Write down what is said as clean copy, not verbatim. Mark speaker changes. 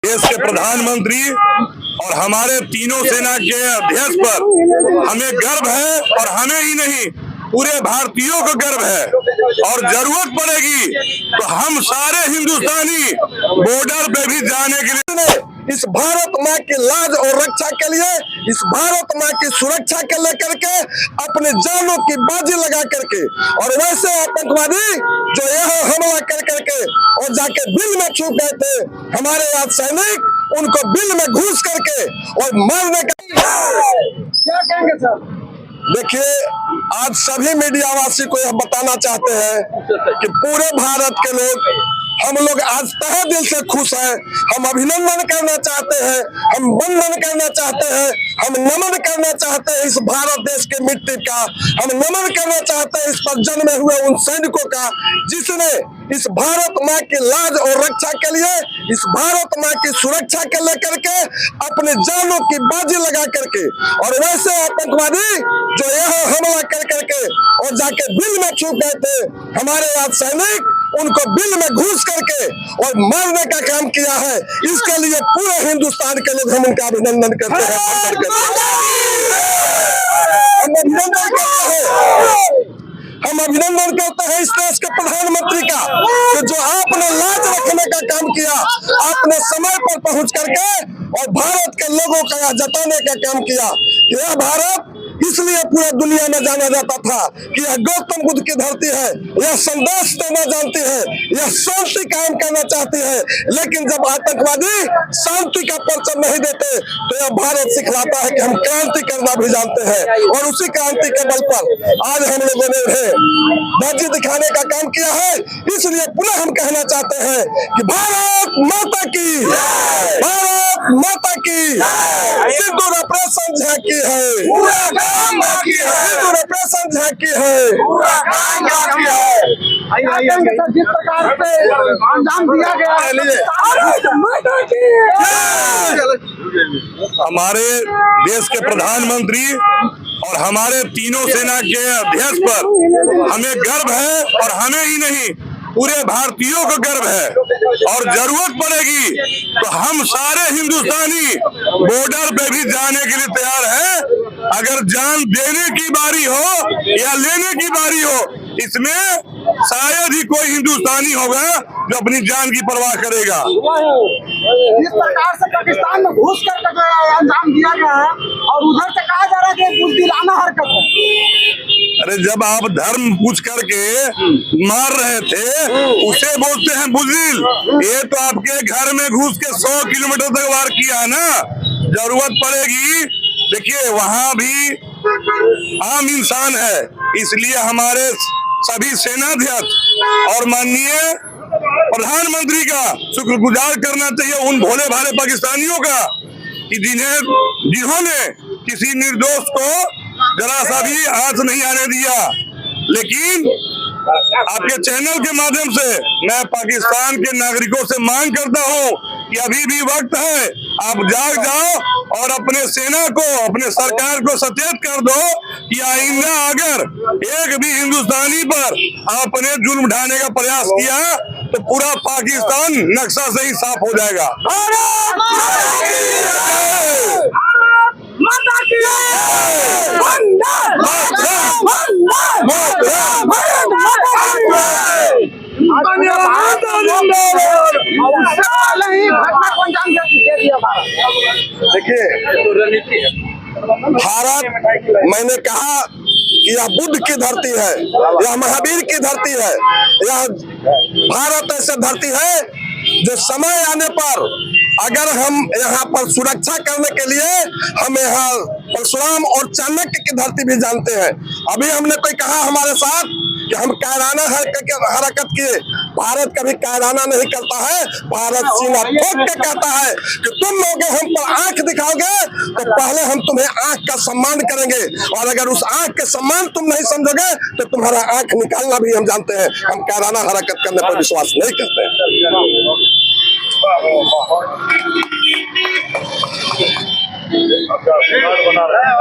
Speaker 1: देश के प्रधानमंत्री और हमारे तीनों सेना के अध्यक्ष पर हमें गर्व है और हमें ही नहीं पूरे भारतीयों को गर्व है। और जरूरत पड़ेगी तो हम सारे हिंदुस्तानी बॉर्डर पे भी जाने के लिए
Speaker 2: इस भारत माँ की लाज और रक्षा के लिए, इस भारत माँ की सुरक्षा के लेकर के अपने जानों की बाजी लगा करके, और वैसे आतंकवादी जो यहाँ हमला कर करके और जाके बिल में छुप गए थे, हमारे आज सैनिक उनको बिल में घुस करके और मारने का क्या कहेंगे सर? देखिए, आज सभी मीडिया वासी को यह बताना चाहते हैं कि पूरे भारत के लोग, हम लोग आज तहे दिल से खुश हैं। हम अभिनंदन करना चाहते हैं, हम वंदन करना चाहते हैं, हम नमन करना चाहते हैं इस भारत देश के मिट्टी का, हम नमन करना चाहते हैं इस पर जन्मे हुए उन सैनिकों का जिसने इस भारत माँ की लाज और रक्षा के लिए, इस भारत माँ की सुरक्षा के लेकर के अपने जानों की बाजी लगा करके, और वैसे आतंकवादी जो यहाँ हमला कर करके और जाके बिल में छुप गए थे, हमारे आज सैनिक उनको बिल में घुस करके और मारने का काम किया है। इसके लिए पूरे हिंदुस्तान के लोग हम उनका अभिनंदन करते हैं, हम अभिनंदन करते हैं इस देश के प्रधानमंत्री का कि जो आपने लाज रखने का काम किया, आपने समय पर पहुंच करके और भारत के लोगों का यह जताने का काम किया। यह भारत इसलिए पूरे दुनिया में जाना जाता था कि यह गौतम बुद्ध की धरती है, यह संदेश देना जानती है, यह शांति कायम करना चाहती है। लेकिन जब आतंकवादी शांति का परचम नहीं देते तो यह भारत सिखलाता है कि हम क्रांति करना भी जानते हैं, और उसी क्रांति के बल पर आज हम लोगों ने बाजी दिखाने का काम किया है। इसलिए पुनः हम कहना चाहते हैं कि भारत माता की, भारत माता की, सिंदूर ऑपरेशन झांकी है, सिंदूर ऑपरेशन झांकी है। जिस प्रकार से अंजाम दिया गया,
Speaker 1: हमारे देश के प्रधानमंत्री और हमारे तीनों सेना के अध्यक्ष पर हमें गर्व है और हमें ही नहीं पूरे भारतीयों को गर्व है। और जरूरत पड़ेगी तो हम सारे हिंदुस्तानी बॉर्डर पे भी जाने के लिए तैयार हैं। अगर जान देने की बारी हो या लेने की बारी हो, इसमें शायद ही कोई हिंदुस्तानी होगा जो अपनी जान की परवाह करेगा।
Speaker 2: इस प्रकार से पाकिस्तान में घुस कर अंजाम दिया गया है और उधर से कहा जा रहा है कि बुजदिलाना हरकत है।
Speaker 1: अरे जब आप धर्म पूछ करके मार रहे थे उसे बोलते हैं बुजदिल। ये तो आपके घर में घुस के 100 किलोमीटर तक वार किया ना। जरूरत पड़ेगी, देखिए वहाँ भी आम इंसान है, इसलिए हमारे सभी सेनाध्यक्ष और माननीय प्रधानमंत्री का शुक्रगुजार करना चाहिए उन भोले भाले पाकिस्तानियों का कि जिन्होंने किसी निर्दोष को जरा सा भी हाथ नहीं आने दिया। लेकिन आपके चैनल के माध्यम से मैं पाकिस्तान के नागरिकों से मांग करता हूं कि अभी भी वक्त है, आप जाग जाओ और अपने सेना को, अपने सरकार को सचेत कर दो कि आइंदा अगर एक भी हिंदुस्तानी पर आपने जुल्म ढाने का प्रयास किया तो पूरा पाकिस्तान नक्शा से ही साफ हो जाएगा।
Speaker 2: देखिए, भारत, मैंने कहा कि यह बुद्ध की धरती है, यह महावीर की धरती है, यह भारत ऐसी धरती है जो समय आने पर अगर हम यहाँ पर सुरक्षा करने के लिए हम यहाँ परशुराम और चाणक्य की धरती भी जानते हैं। अभी हमने कोई कहा हमारे साथ कि हम कायराना हरकत किए, भारत कभी कायराना नहीं करता है। भारत सीना ठोक के कहता है कि तुम लोग हम पर आंख दिखाओगे तो पहले हम तुम्हें आंख का सम्मान करेंगे, और अगर उस आंख के सम्मान तुम नहीं समझोगे तो तुम्हारा आंख निकालना भी हम जानते हैं। हम कायराना हरकत करने पर विश्वास नहीं करते हैं।